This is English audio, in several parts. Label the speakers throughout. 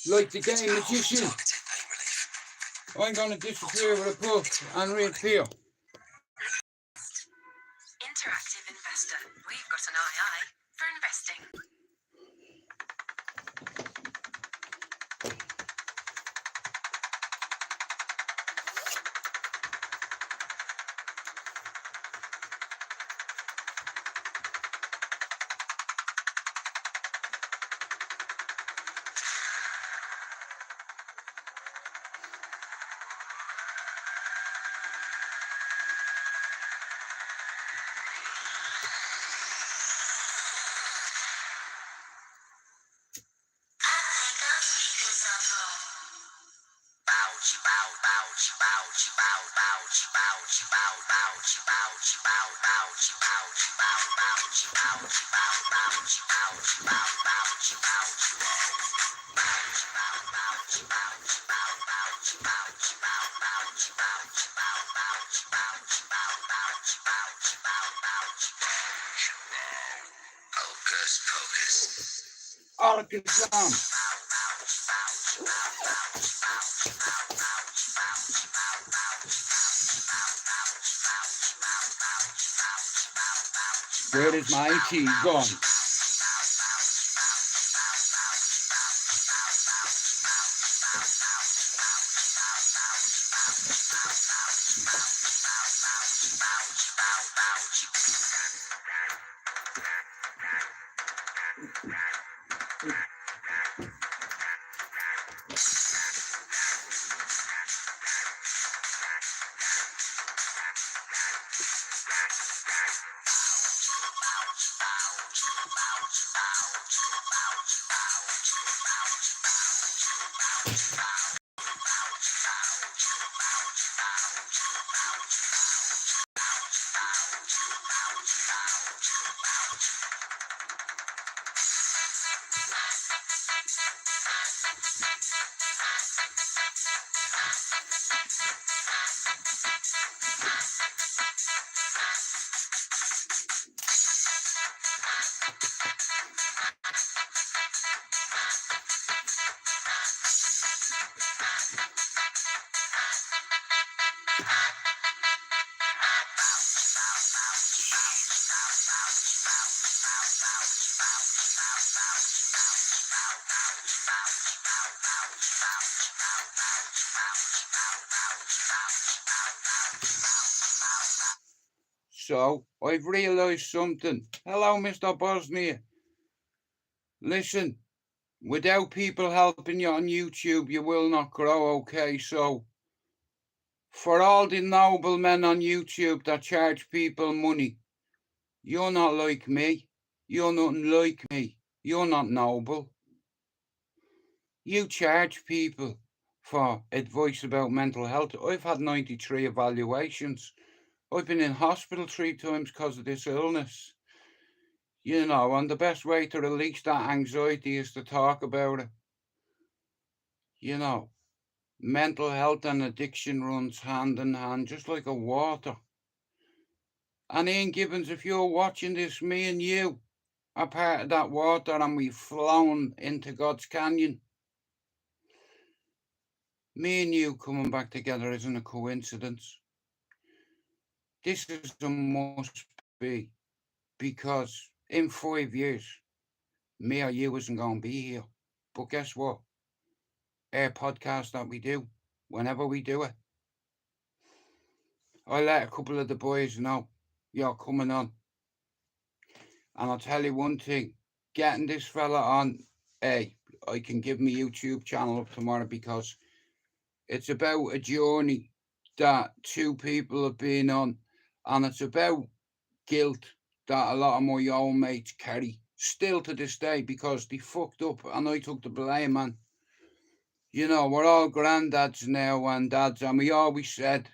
Speaker 1: Like the game Magician, I'm going to disappear with a puff and reappear.
Speaker 2: Interactive investor. We've got an II for investing.
Speaker 1: Alakazam. Where is my key gone? So I've realised something. Hello, Mr. Bosnia. Listen, without people helping you on YouTube, you will not grow, okay? So for all the noblemen on YouTube that charge people money, you're not like me. You're nothing like me. You're not noble. You charge people for advice about mental health. I've had 93 evaluations. I've been in hospital 3 times because of this illness. You know, and the best way to release that anxiety is to talk about it. You know, mental health and addiction runs hand in hand, just like a water. And Ian Gibbons, if you're watching this, me and you are part of that water, and we've flown into God's canyon. Me and you coming back together isn't a coincidence. This is a must be, because in 5 years, me or you isn't going to be here. But guess what? Our podcast that we do, whenever we do it, I let a couple of the boys know you're coming on. And I'll tell you one thing, getting this fella on, I can give my YouTube channel up tomorrow, because it's about a journey that 2 people have been on, and it's about guilt that a lot of my old mates carry still to this day, because they fucked up and I took the blame, man. You know, we're all granddads now and dads, and we always said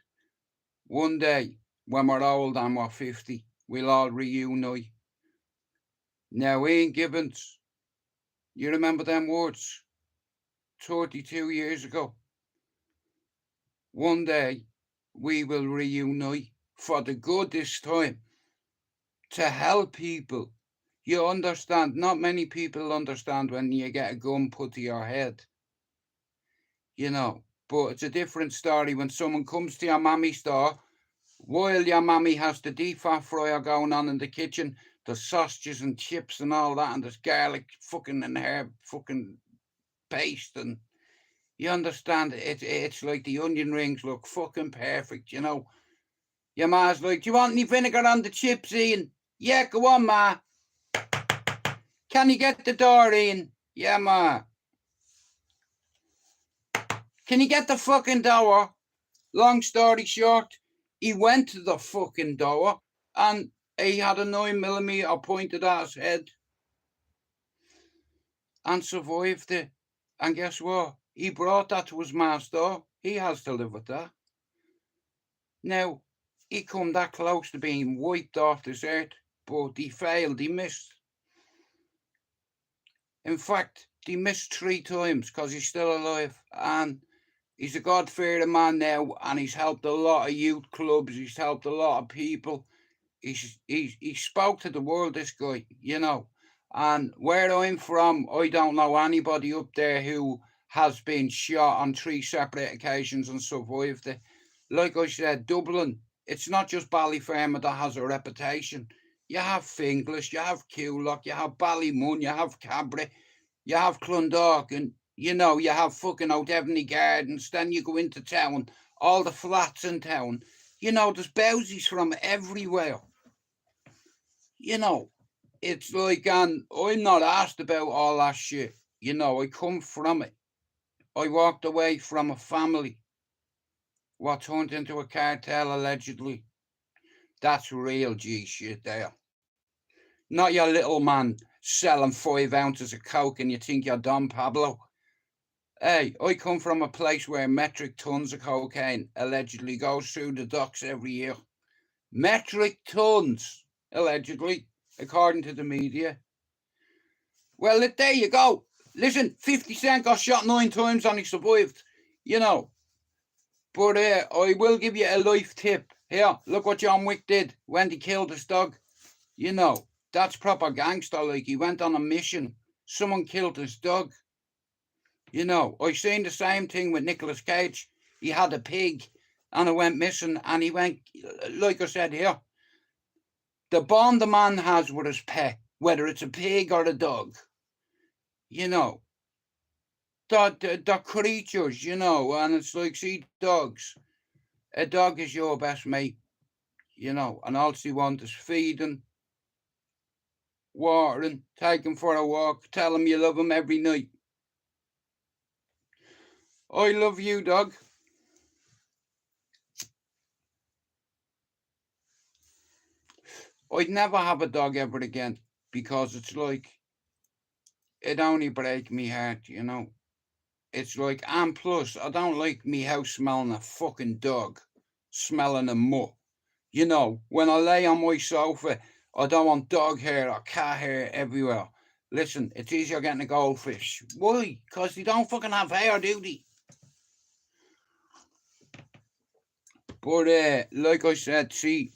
Speaker 1: one day when we're old and we're 50, we'll all reunite. Now, Ian Gibbons, you remember them words 32 years ago? One day we will reunite for the good this time, to help people. You understand, not many people understand when you get a gun put to your head. You know, but it's a different story when someone comes to your mammy's door while your mammy has the deep fat fryer going on in the kitchen, there's sausages and chips and all that, and there's garlic fucking and herb fucking paste, and you understand, it's like the onion rings look fucking perfect, you know. Your ma's like, do you want any vinegar on the chips, Ian? Yeah, go on, ma. Can you get the door, Ian? Yeah, ma. Can you get the fucking door? Long story short, he went to the fucking door and he had a 9mm pointed at his head and survived it. And guess what? He brought that to his master. He has to live with that. Now, he come that close to being wiped off this earth, but he failed, he missed. In fact, he missed 3 times because he's still alive. And he's a God-fearing man now, and he's helped a lot of youth clubs. He's helped a lot of people. He spoke to the world, this guy, you know. And where I'm from, I don't know anybody up there who has been shot on 3 separate occasions and survived it. Like I said, Dublin, it's not just Ballyfermot that has a reputation. You have Finglas, you have Coolock, you have Ballymun, you have Cabra, you have Clondalk, and you know, you have fucking O'Devney Gardens. Then you go into town, all the flats in town. You know, there's bousies from everywhere. You know, it's like, and I'm not asked about all that shit. You know, I come from it. I walked away from a family what turned into a cartel, allegedly. That's real G shit there. Not your little man selling 5 ounces of coke and you think you're Don Pablo. Hey, I come from a place where metric tons of cocaine allegedly goes through the docks every year. Metric tons, allegedly, according to the media. Well, there you go. Listen, 50 Cent got shot 9 times and he survived, you know. But I will give you a life tip. Here, look what John Wick did when he killed his dog. You know, that's proper gangster, like he went on a mission. Someone killed his dog. You know, I seen the same thing with Nicolas Cage. He had a pig and it went missing, and he went, like I said here, the bond the man has with his pet, whether it's a pig or a dog, you know, they're creatures, you know, and it's like, see, dogs. A dog is your best mate. you know, and all she wants is feeding, watering, take him for a walk, tell him you love him every night. I love you, dog. I'd never have a dog ever again because it's like, it only break me heart, you know. It's like, and plus, I don't like me house smelling a fucking dog, smelling a mutt. You know, when I lay on my sofa, I don't want dog hair or cat hair everywhere. Listen, it's easier getting a goldfish. Why? Because they don't fucking have hair, do they? But like I said, see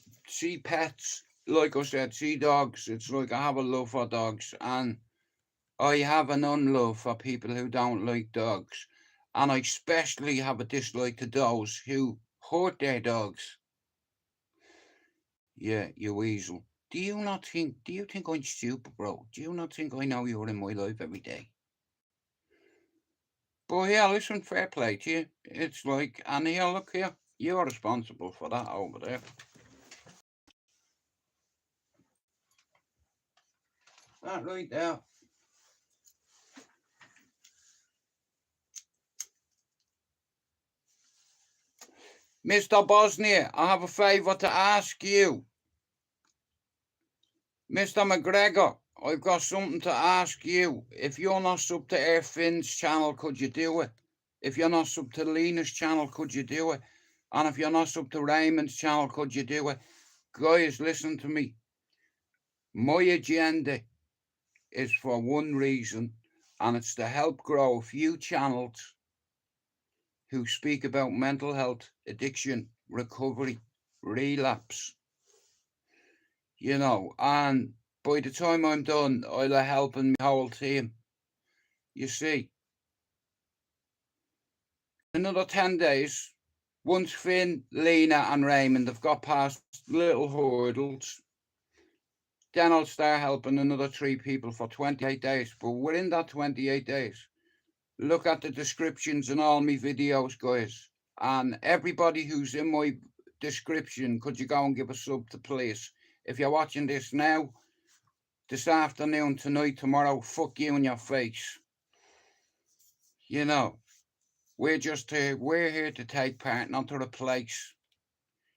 Speaker 1: pets, like I said, see dogs. It's like I have a love for dogs, and I have an unlove for people who don't like dogs. And I especially have a dislike to those who hurt their dogs. Yeah, you weasel. Do you think I'm stupid, bro? Do you not think I know you're in my life every day? But yeah, listen, fair play to you. It's like, and here, look here, you're responsible for that over there. That right there. Mr. Bosnia, I have a favour to ask you. Mr. McGregor, I've got something to ask you. If you're not sub to Air Finn's channel, could you do it? If you're not sub to Lena's channel, could you do it? And if you're not sub to Raymond's channel, could you do it? Guys, listen to me. My agenda is for one reason, and it's to help grow a few channels who speak about mental health, addiction, recovery, relapse. You know, and by the time I'm done, I'll be helping my whole team. You see, another 10 days, once Finn, Lena and Raymond have got past little hurdles, then I'll start helping another 3 people for 28 days. But within that 28 days, look at the descriptions in all my videos, guys. And everybody who's in my description, could you go and give a sub to please? If you're watching this now, this afternoon, tonight, tomorrow, fuck you in your face. You know, we're here to take part, not to replace.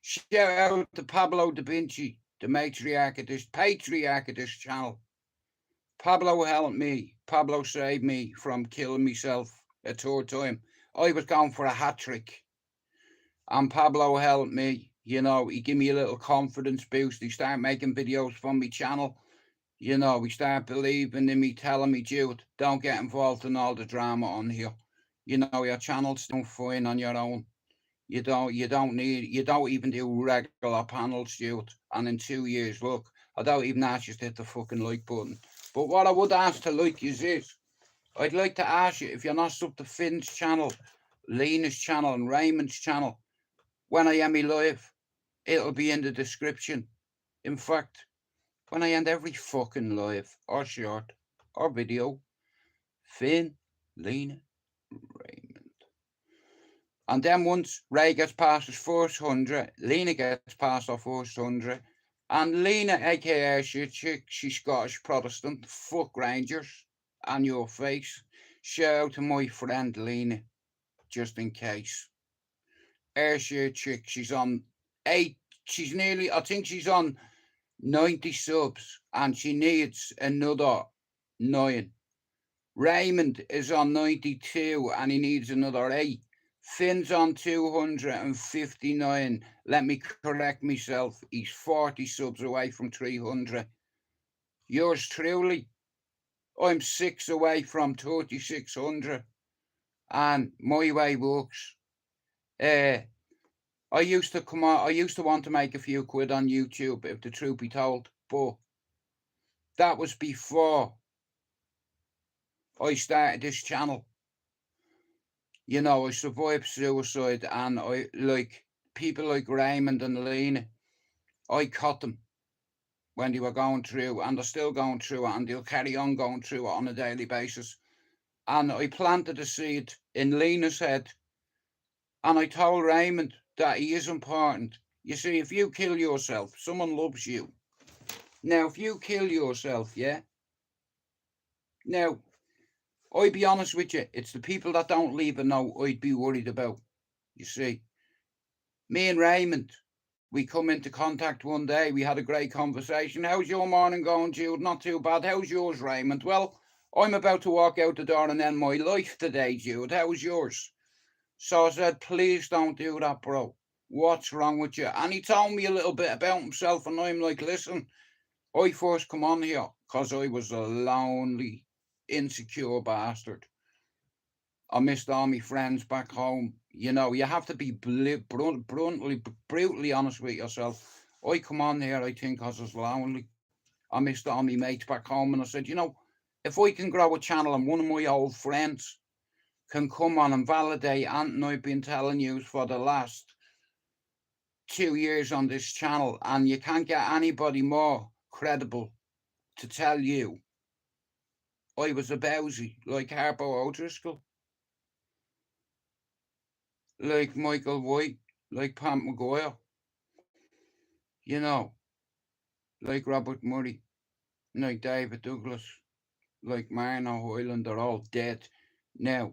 Speaker 1: Shout out to Pablo Da Vinci, the patriarch of this channel. Pablo helped me. Pablo saved me from killing myself a 3rd time. I was going for a hat trick. And Pablo helped me. You know, he gave me a little confidence boost. He started making videos from my channel. You know, we start believing in me, telling me, Jude, don't get involved in all the drama on here. You know, your channel's doing fine on your own. You don't even do regular panels, Jude. And in 2 years, look, I don't even ask you to hit the fucking like button. But what I would ask to like is this. I'd like to ask you, if you're not sub to Finn's channel, Lena's channel and Raymond's channel, when I am live, it'll be in the description. In fact, when I end every fucking live or short or video, Finn, Lena, Raymond. And then once Ray gets past his first 100, Lena gets past her first 100, and Lena, aka she's Scottish Protestant, fuck Rangers, and your face. Shout out to my friend Lena, just in case. Ayrshire chick, she's on 8, I think she's on 90 subs, and she needs another 9. Raymond is on 92 and he needs another 8. Finn's on 259. Let me correct myself. He's 40 subs away from 300. Yours truly, I'm 6 away from 3600. And my way works. I used to want to make a few quid on YouTube, if the truth be told, but that was before I started this channel. You know, I survived suicide, and I, like people like Raymond and Lena, I caught them when they were going through, and they're still going through it, and they'll carry on going through it on a daily basis. And I planted a seed in Lena's head, and I told Raymond that he is important. You see, if you kill yourself, someone loves you. Now, if you kill yourself, yeah. Now, I'd be honest with you, it's the people that don't leave a note I'd be worried about. You see, me and Raymond, we come into contact one day. We had a great conversation. How's your morning going, Jude? Not too bad. How's yours, Raymond? Well, I'm about to walk out the door and end my life today, Jude. How's yours? So I said, please don't do that, bro. What's wrong with you? And he told me a little bit about himself, and I'm like, listen, I first come on here because I was a lonely, insecure bastard. I missed all my friends back home. You know, you have to be brutally honest with yourself. I come on here, I think, because I was lonely. I missed all my mates back home, and I said, you know, if I can grow a channel and one of my old friends can come on and validate Ant, I've been telling you for the last 2 years on this channel, and you can't get anybody more credible to tell you I was a bowsy like Harpo O'Driscoll, like Michael White, like Pat McGuire, you know, like Robert Murray, like David Douglas, like Marno Hoyland. They're all dead now.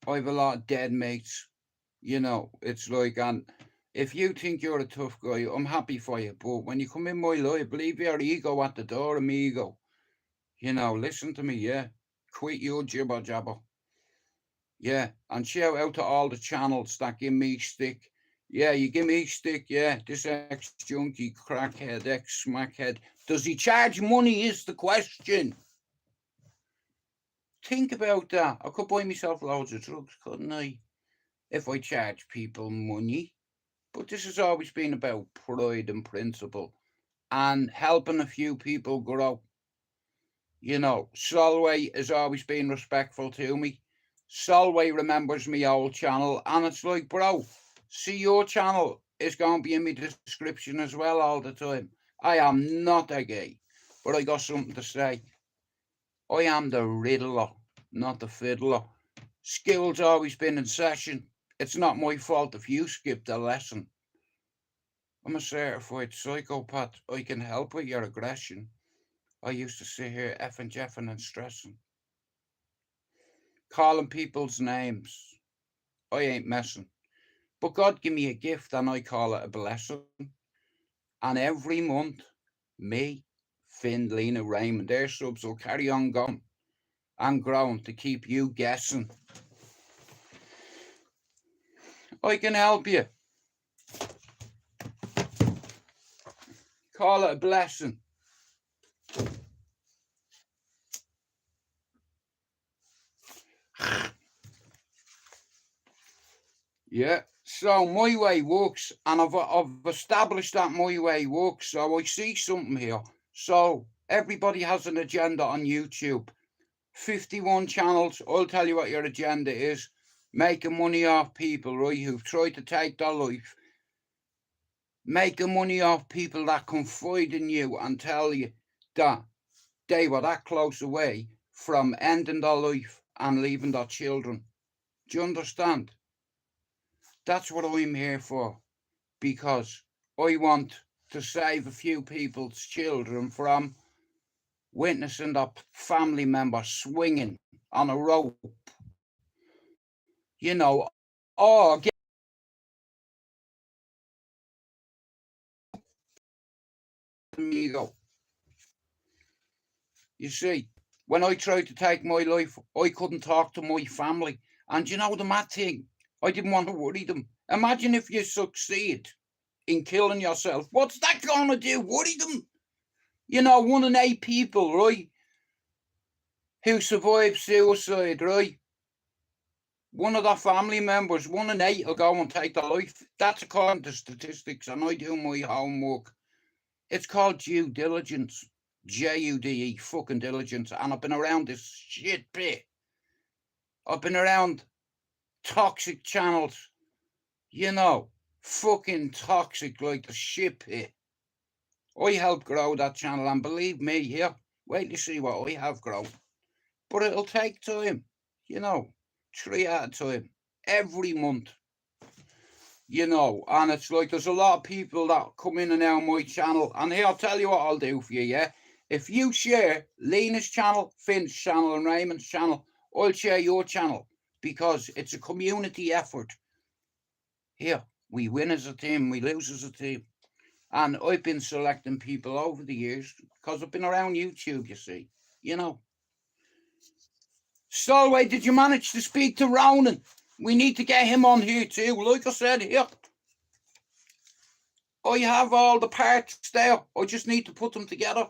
Speaker 1: I've a lot of dead mates, you know. It's like, and if you think you're a tough guy, I'm happy for you. But when you come in my life, leave your ego at the door, amigo. You know, listen to me, yeah. Quit your jibber jabber. Yeah, and shout out to all the channels that give me stick. Yeah, you give me stick, yeah. This ex-junkie, crackhead, ex-smackhead. Does he charge money is the question. Think about that. I could buy myself loads of drugs, couldn't I? If I charge people money. But this has always been about pride and principle and helping a few people grow. You know, Solway has always been respectful to me. Solway remembers me old channel, and it's like, bro, see, your channel is going to be in my description as well all the time. I am not a gay, but I got something to say. I am the riddler, not the fiddler. Skill's always been in session. It's not my fault if you skipped a lesson. I'm a certified psychopath. I can help with your aggression. I used to sit here effing, jeffing and stressing. Calling people's names. I ain't messing. But God give me a gift and I call it a blessing. And every month, me, Finn, Lena, Raymond, their subs will carry on going and growing to keep you guessing. I can help you. Call it a blessing. Yeah, so my way works, and I've established that my way works. So I see something here. So everybody has an agenda on YouTube. 51 channels. I'll tell you what your agenda is. Making money off people, right, who've tried to take their life. Making money off people that confide in you and tell you that they were that close away from ending their life and leaving their children. Do you understand? That's what I'm here for, because I want to save a few people's children from witnessing their family member swinging on a rope, you know, or get amigo. You see, when I tried to take my life, I couldn't talk to my family. And you know the mad thing? I didn't want to worry them. Imagine if you succeed in killing yourself. What's that going to do? Worry them? You know, 1 in 8 people, right, who survive suicide, right? One of their family members, 1 in 8 will go and take their life. That's according to statistics, and I do my homework. It's called due diligence. Jude fucking diligence. And I've been around this shit bit. I've been around toxic channels. You know, fucking toxic like the shit pit. I helped grow that channel, and believe me, here, wait to see what I have grown. But it'll take time, you know, 3 at a time, every month. you know, and it's like there's a lot of people that come in and out of my channel, and here, I'll tell you what I'll do for you, yeah? If you share Lena's channel, Finn's channel, and Raymond's channel, I'll share your channel, because it's a community effort. Here, we win as a team, we lose as a team. And I've been selecting people over the years, because I've been around YouTube, you see, you know. Stolway, did you manage to speak to Ronan? We need to get him on here too. Like I said, here, I have all the parts there. I just need to put them together.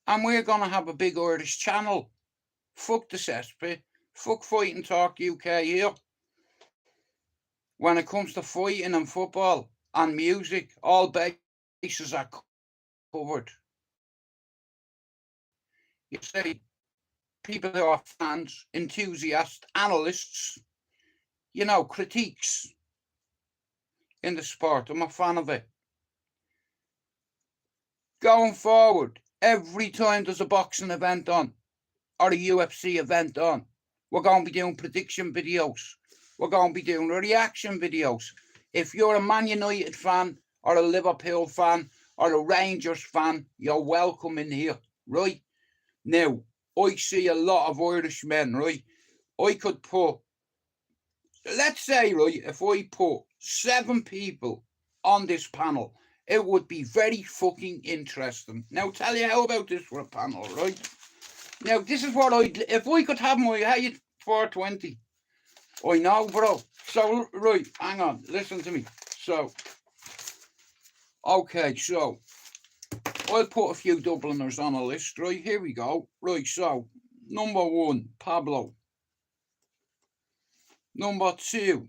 Speaker 1: And we're going to have a big Irish channel. Fuck the cesspit. Fuck Fighting Talk UK here. When it comes to fighting and football and music, all bases are covered. You see, people who are fans, enthusiasts, analysts, you know, critiques in the sport. I'm a fan of it. Going forward, every time there's a boxing event on or a UFC event on, we're going to be doing prediction videos. We're going to be doing reaction videos. If you're a Man United fan or a Liverpool fan or a Rangers fan, you're welcome in here, right? Now, I see a lot of Irish men, right? I could put, let's say, right, if I put 7 people on this panel, it would be very fucking interesting. Now, tell you how about this for a panel, right? Now, this is what if I could have my height 420. I know, bro. So, right, hang on, listen to me. So, okay, so, I'll put a few Dubliners on a list, right? Here we go. Right, so, number 1, Pablo. Number 2,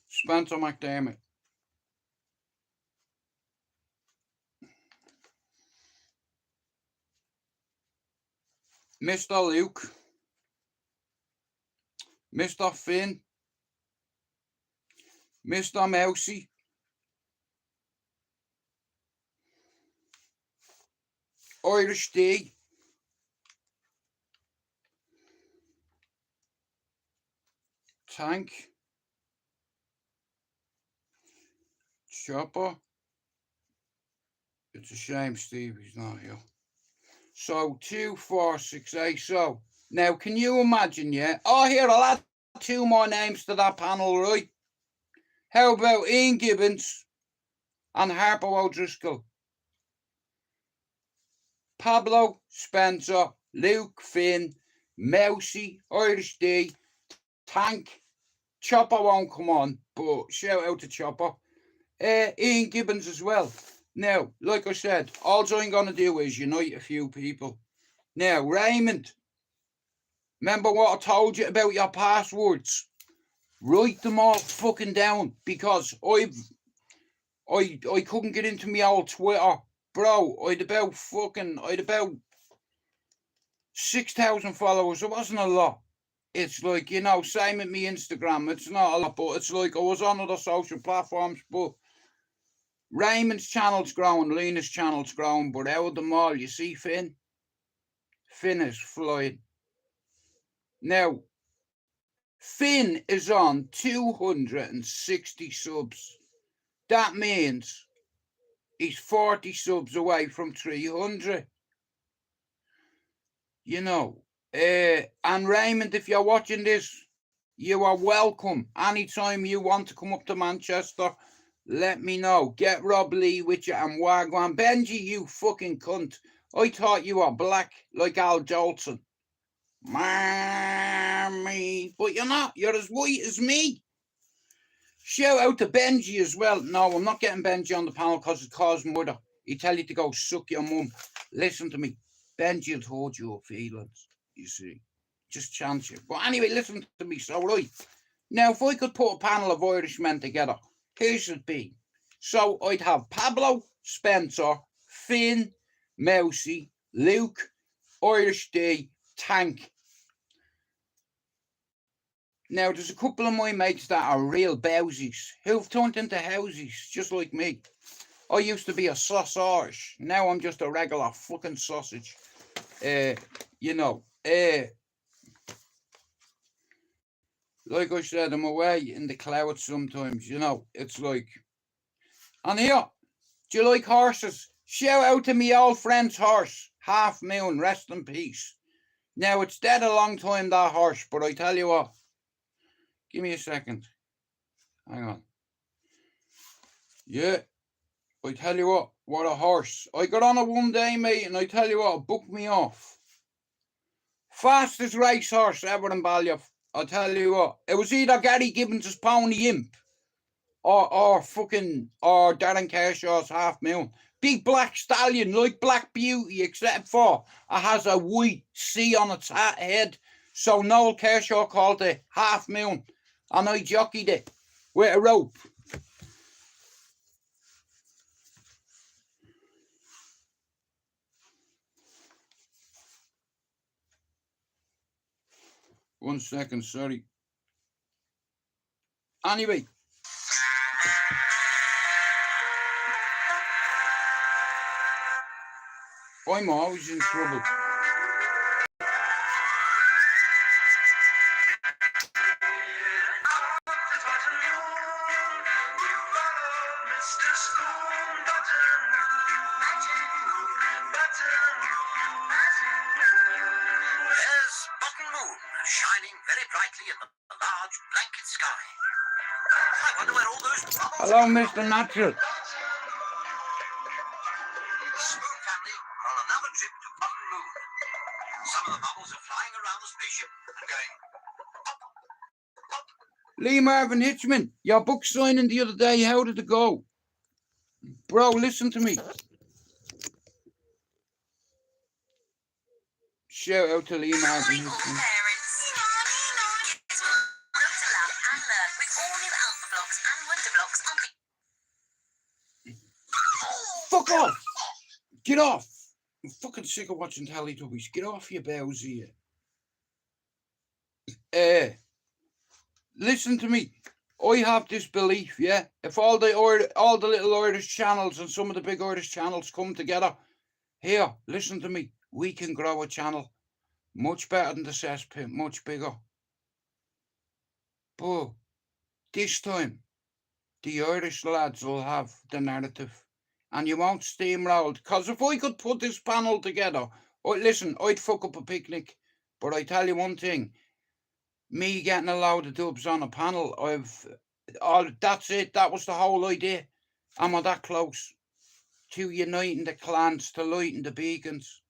Speaker 1: Spencer McDermott. Mr. Luke. Mr. Finn. Mr. Mousy. Irish D. Tank. Chopper. It's a shame Stevie's not here. So 2, 4, 6, 8. So now, can you imagine? Yeah. Oh, here, I'll add 2 more names to that panel, right? How about Ian Gibbons and Harper O'Driscoll? Pablo, Spencer, Luke, Finn, Mousy, Irish D, Tank. Chopper won't come on, but shout out to Chopper. Ian Gibbons as well. Now, like I said, all I'm going to do is unite a few people. Now, Raymond, remember what I told you about your passwords? Write them all fucking down, because I couldn't get into my old Twitter. Bro, I'd about 6,000 followers. It wasn't a lot. It's like, you know, same with me Instagram. It's not a lot, but it's like I was on other social platforms, but Raymond's channel's growing, Lena's channel's growing, but out of them all, you see Finn? Finn is flying. Now, Finn is on 260 subs. That means he's 40 subs away from 300. You know, and Raymond, if you're watching this, you are welcome. Anytime you want to come up to Manchester, let me know. Get Rob Lee with you and Wagwan. Benji, you fucking cunt. I thought you were black like Al Jolson. Mommy. But you're not. You're as white as me. Shout out to Benji as well. No, I'm not getting Benji on the panel because it caused murder. He tell you to go suck your mum. Listen to me. Benji will hold your feelings, you see. Just chance you. But anyway, listen to me. So, right. Now, if I could put a panel of Irishmen together, here's it be. So, I'd have Pablo, Spencer, Finn, Mousy, Luke, Irish D, Tank. Now, there's a couple of my mates that are real bowsies who've turned into housies, just like me. I used to be a sausage. Now I'm just a regular fucking sausage. You know. Like I said, I'm away in the clouds sometimes, you know. It's like, and here, do you like horses? Shout out to me old friend's horse, Half Moon, rest in peace. Now, it's dead a long time, that horse, but I tell you what, give me a second. Hang on. Yeah, I tell you what a horse. I got on it one day, mate, and I tell you what, it booked me off. Fastest racehorse ever in Ballier. I tell you what, it was either Gary Gibbons' Pony Imp or Darren Kershaw's Half Moon. Big black stallion, like Black Beauty, except for it has a white C on its head. So Noel Kershaw called it Half Moon, and I jockeyed it with a rope. One second, sorry. Anyway. I'm always in trouble. Hello, Mr. Natural.
Speaker 2: Spoon family are on another trip to Button Moon. Some of the bubbles are flying around the spaceship and going pop, pop.
Speaker 1: Lee Marvin Hitchman, your book signing the other day, how did it go? Bro, listen to me. Shout out to Lee Marvin Hitchman. Fuck off! Get off! I'm fucking sick of watching Teletubbies. Get off your bells here. Listen to me. I have this belief, yeah. If all the little Irish channels and some of the big Irish channels come together, here, listen to me. We can grow a channel much better than the cesspit, much bigger. But this time, the Irish lads will have the narrative, and you won't steamroll. Because if I could put this panel together, listen, I'd fuck up a picnic. But I tell you one thing. Me getting a load of dubs on a panel, that's it. That was the whole idea. Am I that close to uniting the clans, to lighting the beacons?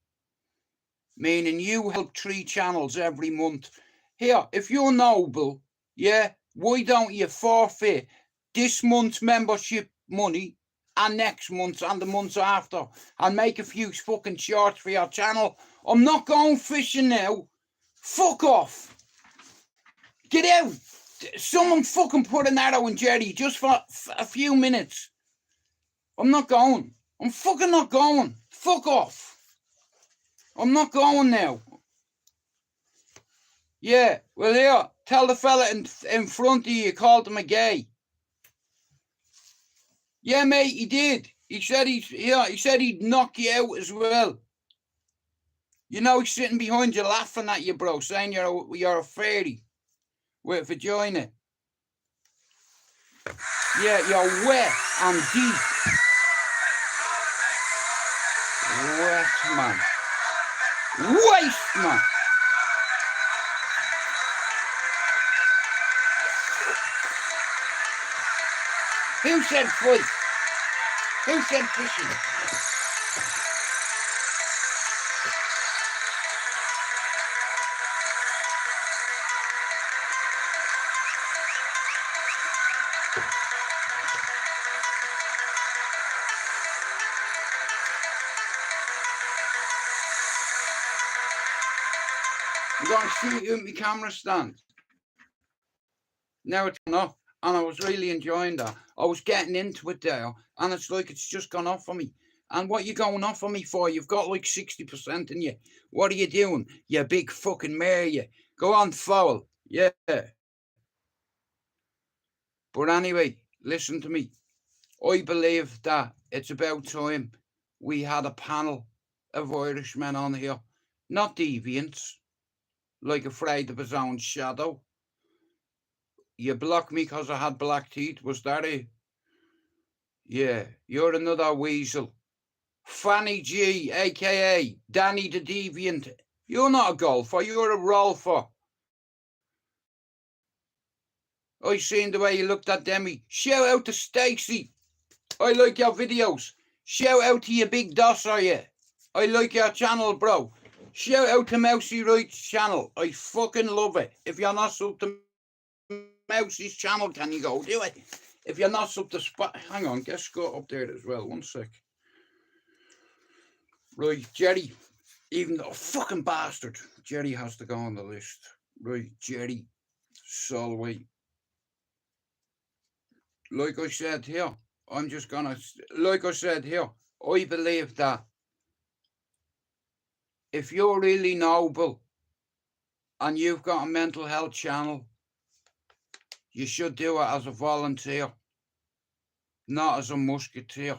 Speaker 1: Meaning you help 3 channels every month. Here, if you're noble, yeah, why don't you forfeit this month's membership money and next month's and the months after and make a few fucking shorts for your channel? I'm not going fishing now. Fuck off. Get out! Someone fucking put an arrow in Jerry just for a few minutes. I'm not going. I'm fucking not going. Fuck off. I'm not going now. Yeah, well here, tell the fella in front of you called him a gay. Yeah, mate, he did. He said he'd knock you out as well. You know he's sitting behind you laughing at you, bro, saying you're a fairy. With vagina. Yeah, you're wet and deep. Wet, man. Waste, man. Who said fight? Who said fishing? I'm going to shoot you with my camera stand. Now it's gone off, and I was really enjoying that. I was getting into it there, and it's like it's just gone off for me. And what you going off for me for? You've got like 60% in you. What are you doing? You big fucking mare, you. Go on, foul. Yeah. But anyway, listen to me. I believe that it's about time we had a panel of Irishmen on here. Not deviants, like afraid of his own shadow. You blocked me because I had black teeth. Was that it? Yeah, you're another weasel. Fanny G, a.k.a. Danny the Deviant. You're not a golfer, you're a rolfer. I seen the way you looked at Demi. Shout out to Stacey. I like your videos. Shout out to your big dosser, yeah. I like your channel, bro. Shout out to Mousy Right's channel. I fucking love it. If you're not sub to Mousy's channel, can you go do it? If you're not sub to hang on, get Scott up there as well. 1 sec. Right, Jerry. Even though fucking bastard, Jerry has to go on the list. Right, Jerry Solway. Like I said here, I'm just gonna, like I said here, I believe that if you're really noble and you've got a mental health channel, you should do it as a volunteer, not as a musketeer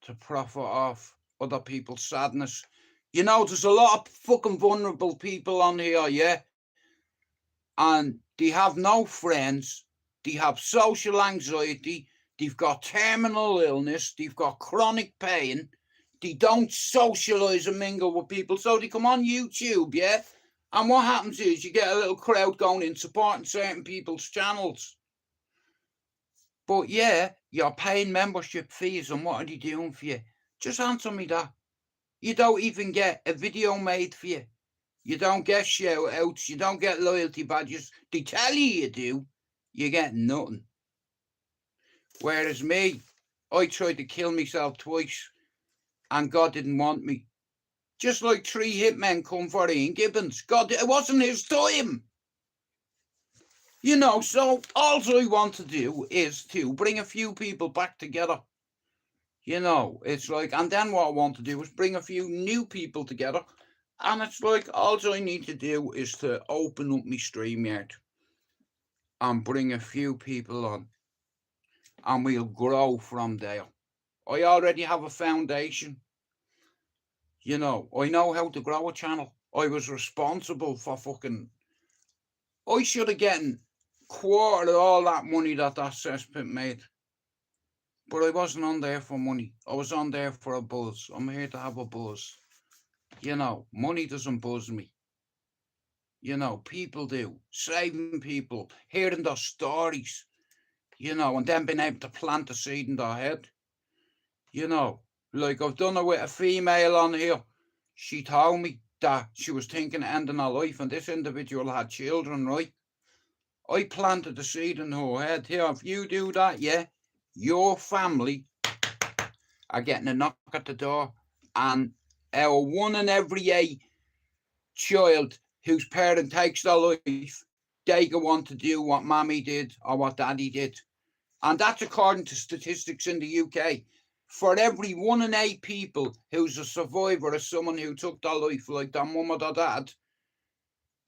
Speaker 1: to profit off other people's sadness. You know, there's a lot of fucking vulnerable people on here, yeah? And they have no friends. They have social anxiety. They've got terminal illness. They've got chronic pain. They don't socialise and mingle with people. So they come on YouTube, yeah? And what happens is you get a little crowd going in supporting certain people's channels. But yeah, you're paying membership fees, and what are they doing for you? Just answer me that. You don't even get a video made for you. You don't get shout outs. You don't get loyalty badges. They tell you do. You get nothing. Whereas me, I tried to kill myself twice and God didn't want me. Just like 3 hitmen come for Ian Gibbons. God, it wasn't his time. You know, so all I want to do is to bring a few people back together. You know, it's like, and then what I want to do is bring a few new people together. And it's like, all I need to do is to open up my StreamYard and bring a few people on. And we'll grow from there. I already have a foundation. You know, I know how to grow a channel. I was responsible for fucking... I should have gotten quarter of all that money that cesspit made. But I wasn't on there for money. I was on there for a buzz. I'm here to have a buzz. You know, money doesn't buzz me. You know, people do. Saving people, hearing their stories, you know, and then being able to plant a seed in their head. You know, like I've done it with a female on here. She told me that she was thinking of ending her life, and this individual had children, right? I planted the seed in her head. Here, if you do that, yeah, your family are getting a knock at the door, and our 1 in every 8 child whose parent takes their life, they go on to do what mommy did or what daddy did. And that's according to statistics in the UK. For every 1 in 8 people who's a survivor of someone who took their life, like their mum or their dad,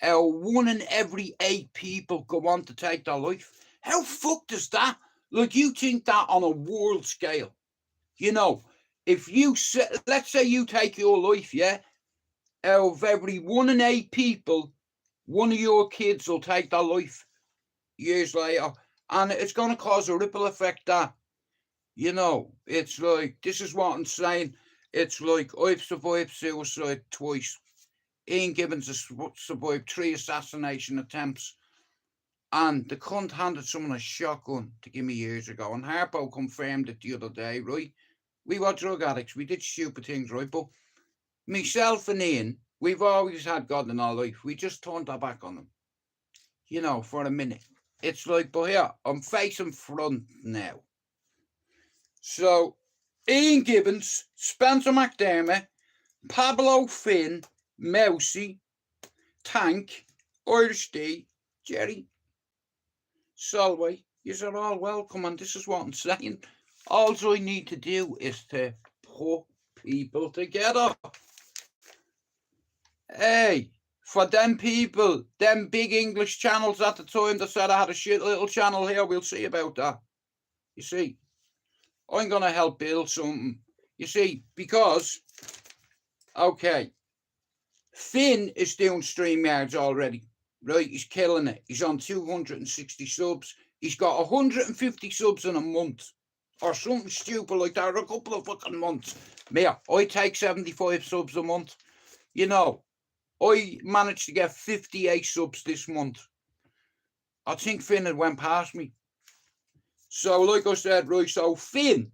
Speaker 1: 1 in every 8 people go on to take their life. How fucked is that? Like, you think that on a world scale. You know, if you, let's say you take your life, yeah? Of every 1 in 8 people, 1 of your kids will take their life years later. And it's going to cause a ripple effect that, you know, it's like, this is what I'm saying. It's like, I've survived suicide twice. Ian Gibbons has survived 3 assassination attempts. And the cunt handed someone a shotgun to give me years ago. And Harpo confirmed it the other day, right? We were drug addicts. We did stupid things, right? But myself and Ian, we've always had God in our life. We just turned our back on him, you know, for a minute. It's like, but here, I'm facing front now. So, Ian Gibbons, Spencer McDermott, Pablo Finn, Mousy, Tank, Irish D, Jerry, Solway, you are all welcome, and this is what I'm saying. All I need to do is to put people together. Hey, for them people, them big English channels at the time that said I had a shit little channel here, we'll see about that. You see, I'm going to help build something. You see, because, okay, Finn is doing StreamYards already. right? He's killing it. He's on 260 subs. He's got 150 subs in a month. Or something stupid like that, or a couple of fucking months. Me, I take 75 subs a month. You know, I managed to get 58 subs this month. I think Finn had went past me. So, like I said, right, so Finn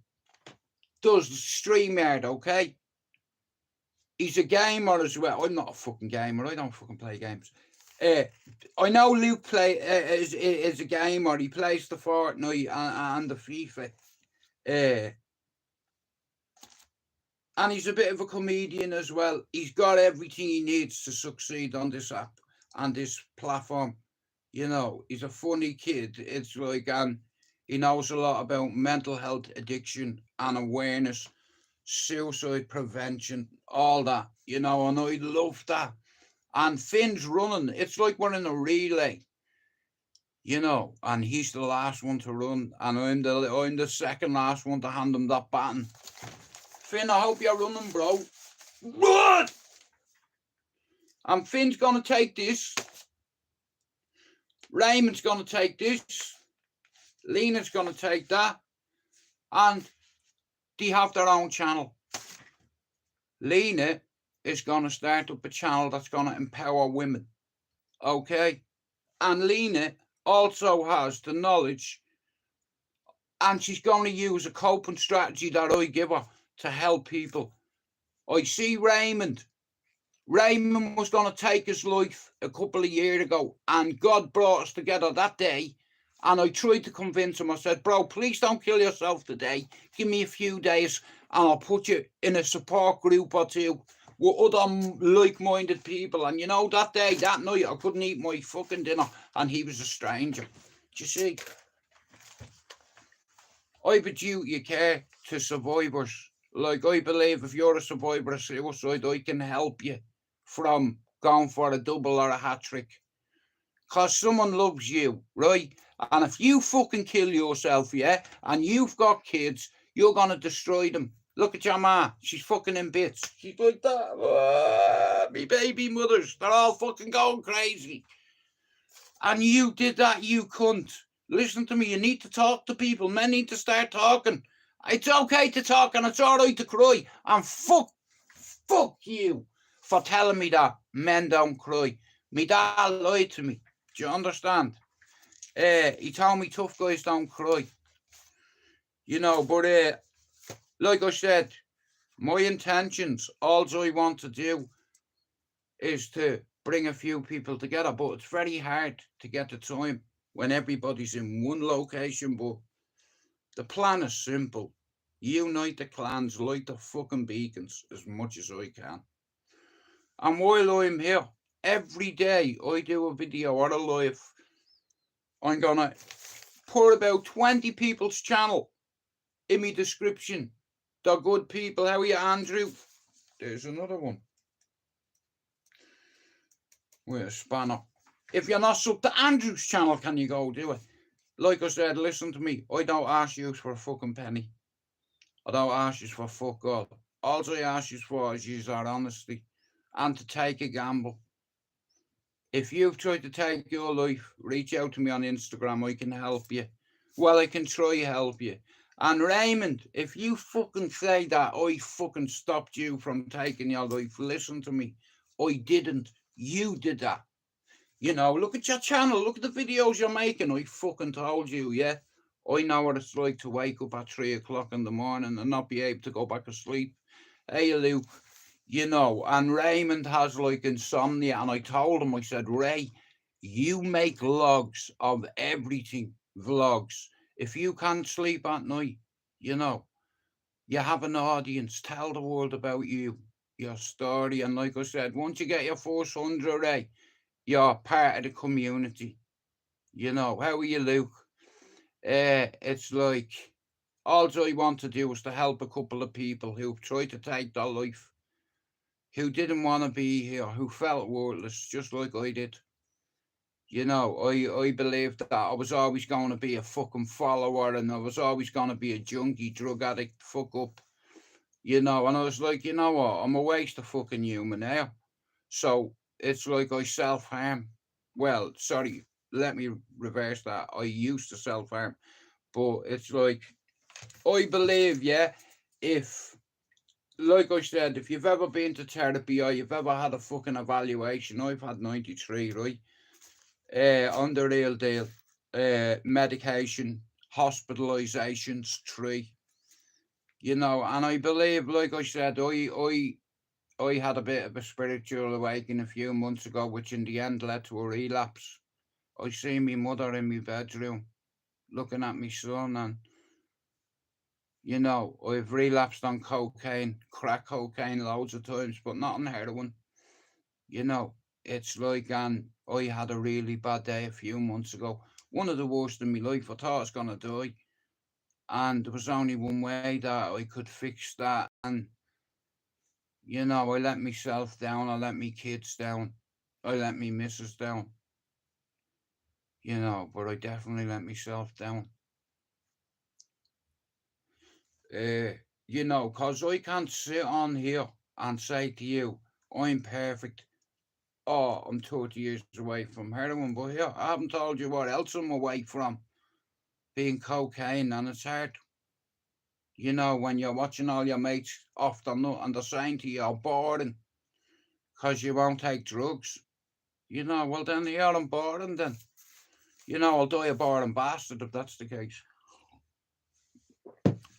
Speaker 1: does StreamYard, okay? He's a gamer as well. I'm not a fucking gamer. I don't fucking play games. I know Luke is a gamer. He plays the Fortnite and the FIFA. And he's a bit of a comedian as well. He's got everything he needs to succeed on this app and this platform. You know, he's a funny kid. It's like, and he knows a lot about mental health, addiction, and awareness, suicide prevention, all that. You know, and I love that. And Finn's running. It's like we're in a relay. You know, and he's the last one to run, and I'm the second last one to hand him that baton. Finn, I hope you're running, bro. Run! And Finn's gonna take this. Raymond's gonna take this. Lena's gonna take that. And they have their own channel. Lena is gonna start up a channel that's gonna empower women. Okay? And Lena also has the knowledge, and she's going to use a coping strategy that I give her to help people. I see Raymond. Raymond was going to take his life a couple of years ago, and God brought us together that day, and I tried to convince him. I said, bro, please don't kill yourself today. Give me a few days, and I'll put you in a support group or two with other like-minded people. And you know, that day, that night, I couldn't eat my fucking dinner, and he was a stranger. Do you see? I have a duty of care to survivors. Like, I believe if you're a survivor of suicide, I can help you from going for a double or a hat trick. Because someone loves you, right? And if you fucking kill yourself, yeah, and you've got kids, you're going to destroy them. Look at your ma. She's fucking in bits. She's like that. Oh, me baby mothers. They're all fucking going crazy. And you did that, you cunt. Listen to me. You need to talk to people. Men need to start talking. It's okay to talk, and it's all right to cry. And fuck you for telling me that men don't cry. Me dad lied to me. Do you understand? He told me tough guys don't cry. You know, but like I said, my intentions, all I want to do is to bring a few people together, but it's very hard to get the time when everybody's in one location. But the plan is simple. Unite the clans, light the fucking beacons as much as I can. And while I'm here, every day I do a video or a live, I'm gonna put about 20 people's channel in my description. They're good people. How are you, Andrew? There's another one. With a spanner. If you're not sub to Andrew's channel, can you go do it? Like I said, listen to me. I don't ask you for a fucking penny. I don't ask you for fuck all. All I ask you for is use our honesty and to take a gamble. If you've tried to take your life, reach out to me on Instagram. I can help you. Well, I can try to help you. And Raymond, if you fucking say that I fucking stopped you from taking your life, listen to me. I didn't. You did that. You know, look at your channel. Look at the videos you're making. I fucking told you, yeah. I know what it's like to wake up at 3 o'clock in the morning and not be able to go back to sleep. Hey, Luke, you know, and Raymond has like insomnia. And I told him, I said, Ray, you make logs of everything, vlogs. If you can't sleep at night, you know, you have an audience. Tell the world about you, your story. And like I said, once you get your first 100, Ray, you're part of the community. You know, how are you, Luke? It's like, all I want to do is to help a couple of people who've tried to take their life, who didn't want to be here, who felt worthless, just like I did. You know, I believed that I was always going to be a fucking follower, and I was always going to be a junkie, drug addict, fuck up. You know, and I was like, you know what, I'm a waste of fucking human air. So it's like I self-harm. well, sorry, let me reverse that. I used to self-harm, but it's like, I believe, yeah, if, like I said, if you've ever been to therapy or you've ever had a fucking evaluation, I've had 93, right? On the real deal. Medication, hospitalizations, 3. And I believe, like I said, I had a bit of a spiritual awakening a few months ago, which in the end led to a relapse. I see my mother in my bedroom looking at my son, and I've relapsed on cocaine, crack cocaine loads of times, but not on heroin. You know, it's like, and I had a really bad day a few months ago. One of the worst in my life. I thought I was gonna die, and there was only one way that I could fix that. And I let myself down. I let me kids down. I let me missus down. But I definitely let myself down. Uh, 'Cause I can't sit on here and say to you, I'm perfect. Oh, I'm 30 years away from heroin, but here, I haven't told you what else I'm away from. Being cocaine, and it's hard. When you're watching all your mates off the nut and they're saying to you, you're boring because you won't take drugs. Well, then here I'm boring then. I'll die a boring bastard if that's the case.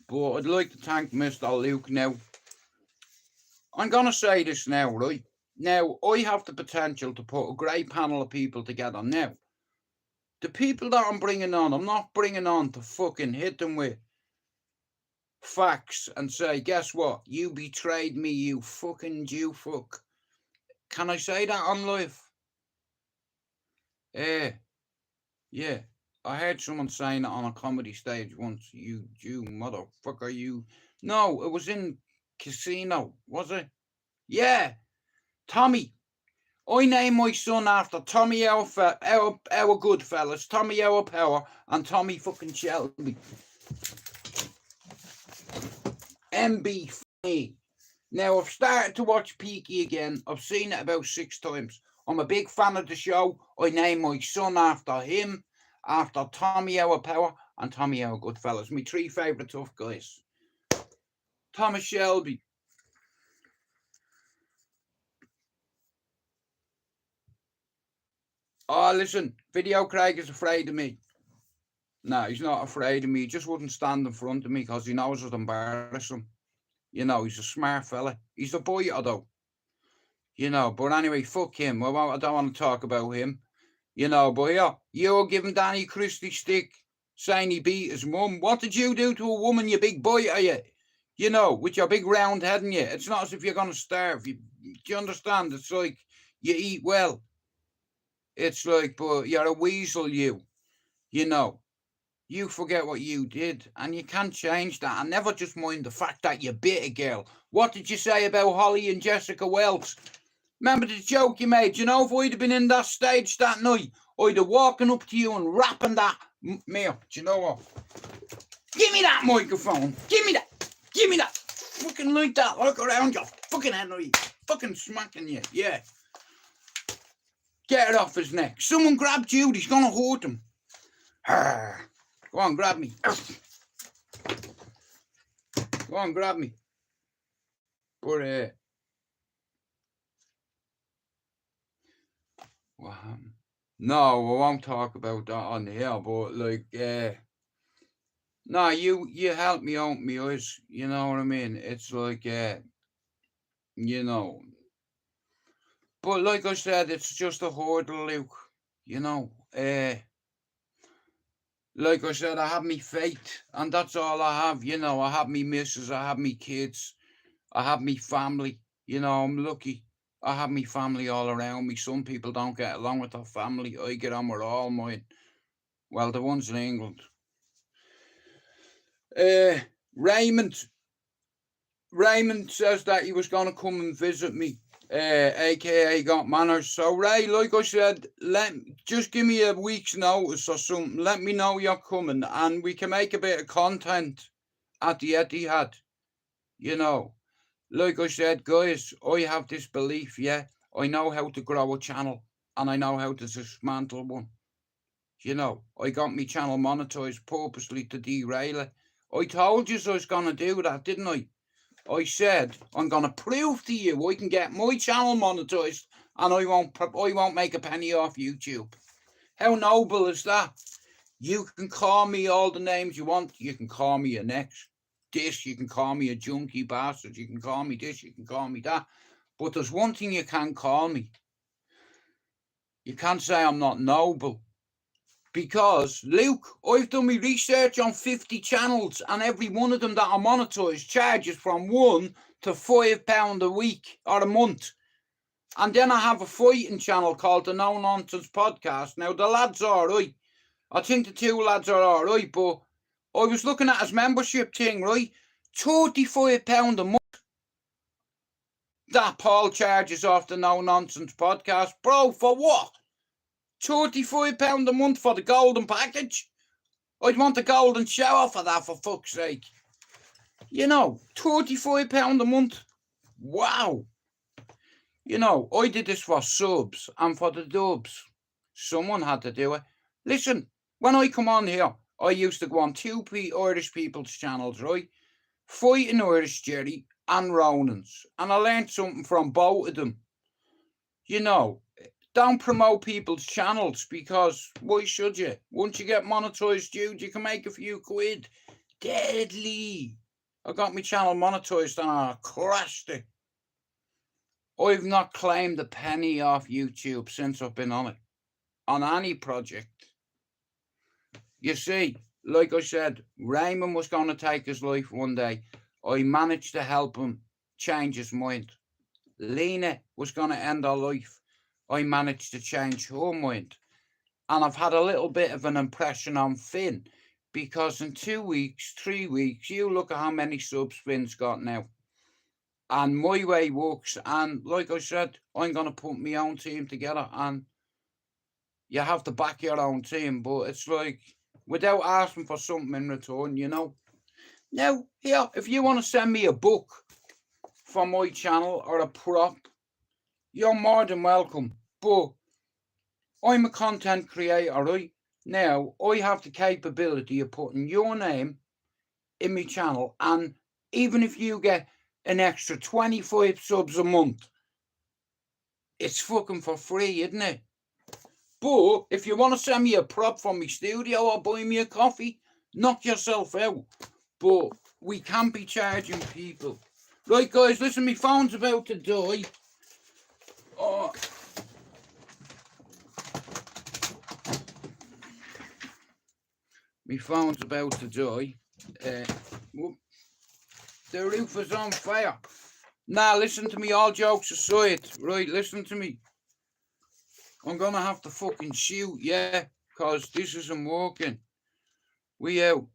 Speaker 1: But I'd like to thank Mr. Luke now. I'm going to say this now, right? Now, I have the potential to put a great panel of people together. Now, the people that I'm bringing on, I'm not bringing on to fucking hit them with facts and say, guess what? You betrayed me, you fucking Jew fuck. Can I say that on live? Yeah. I heard someone saying it on a comedy stage once. You Jew motherfucker, you. No, it was in Casino, was it? Yeah. Tommy. I named my son after Tommy our good fellas, Tommy our power, and Tommy fucking Shelby. MB funny. Now I've started to watch Peaky again. I've seen it about 6 times. I'm a big fan of the show. I named my son after him, after Tommy our power, and Tommy our good fellas. My 3 favourite tough guys. Thomas Shelby. Oh, listen, Video Craig is afraid of me. No, he's not afraid of me. He just wouldn't stand in front of me because he knows I'd embarrass him. He's a smart fella. He's a boy, though. But anyway, fuck him. I don't want to talk about him. But yeah, you're giving Danny Christie stick, saying he beat his mum. What did you do to a woman, you big boy, are you? With your big round head in you. It's not as if you're going to starve. Do you understand? It's like you eat well. It's like, but you're a weasel, you. You forget what you did, and you can't change that. And never just mind the fact that you bit a girl. What did you say about Holly and Jessica Wells? Remember the joke you made? If I'd have been in that stage that night, I'd have walking up to you and rapping that. Mate, do you know what? Give me that microphone. Give me that. Give me that. Fucking like that. Look around your fucking head. Fucking smacking you. Yeah. Get it off his neck. Someone grab Jude. He's going to hurt him. Go on, grab me. Go on, grab me. But, what happened? No, I won't talk about that on here, but like, no, you help me out my eyes, you know what I mean? It's like, but like I said, it's just a hurdle, Luke, like I said, I have me faith, and that's all I have, I have me missus, I have me kids, I have me family, I'm lucky. I have me family all around me. Some people don't get along with their family. I get on with all mine. Well, the ones in England. Raymond says that he was going to come and visit me, aka Got Manners. So, Ray, like I said, just give me a week's notice or something. Let me know you're coming, and we can make a bit of content at the Etihad. Like I said, guys, I have this belief, yeah. I know how to grow a channel. and I know how to dismantle one. You know, I got me channel monetized purposely to derail it. I told you I was going to do that, didn't I? I said, I'm going to prove to you I can get my channel monetized and I won't make a penny off YouTube. How noble is that? You can call me all the names you want. You can call me a next this. You can call me a junkie bastard. You can call me this. You can call me that. But there's one thing you can't call me. You can't say I'm not noble. Because, Luke, I've done my research on 50 channels and every one of them that are monetized charges from £1 to £5 a week or a month. And then I have a fighting channel called the No Nonsense Podcast. Now, the lads are alright. I think the two lads are alright, but I was looking at his membership thing, right? £35 a month that Paul charges off the No Nonsense Podcast. Bro, for what? £35 a month for the golden package? I'd want the golden shower for that, for fuck's sake. You know, £35 a month. Wow. You know, I did this for subs and for the dubs. Someone had to do it. Listen, when I come on here, I used to go on two Irish people's channels, right? Fighting Irish Jerry and Ronan's. And I learned something from both of them. You know, don't promote people's channels because why should you? Once you get monetized, dude, you can make a few quid. Deadly. I got my channel monetized and I crashed it. I've not claimed a penny off YouTube since I've been on it. On any project. You see, like I said, Raymond was going to take his life one day. I managed to help him change his mind. Lena was going to end her life. I managed to change her mind. And I've had a little bit of an impression on Finn. Because in 2 weeks, 3 weeks, you look at how many subs Finn's got now. And my way works. And like I said, I'm going to put my own team together. And you have to back your own team. But it's like, without asking for something in return, you know. Now, here, if you want to send me a book for my channel or a prop, you're more than welcome. But I'm a content creator, right? Now, I have the capability of putting your name in my channel. And even if you get an extra 25 subs a month, it's fucking for free, isn't it? But if you want to send me a prop from my studio or buy me a coffee, knock yourself out. But we can't be charging people. Right, guys, listen, my phone's about to die. Oh. My phone's about to die. The roof is on fire. Now, listen to me, all jokes aside. Right, listen to me. I'm going to have to fucking shoot, yeah, because this isn't working. We out.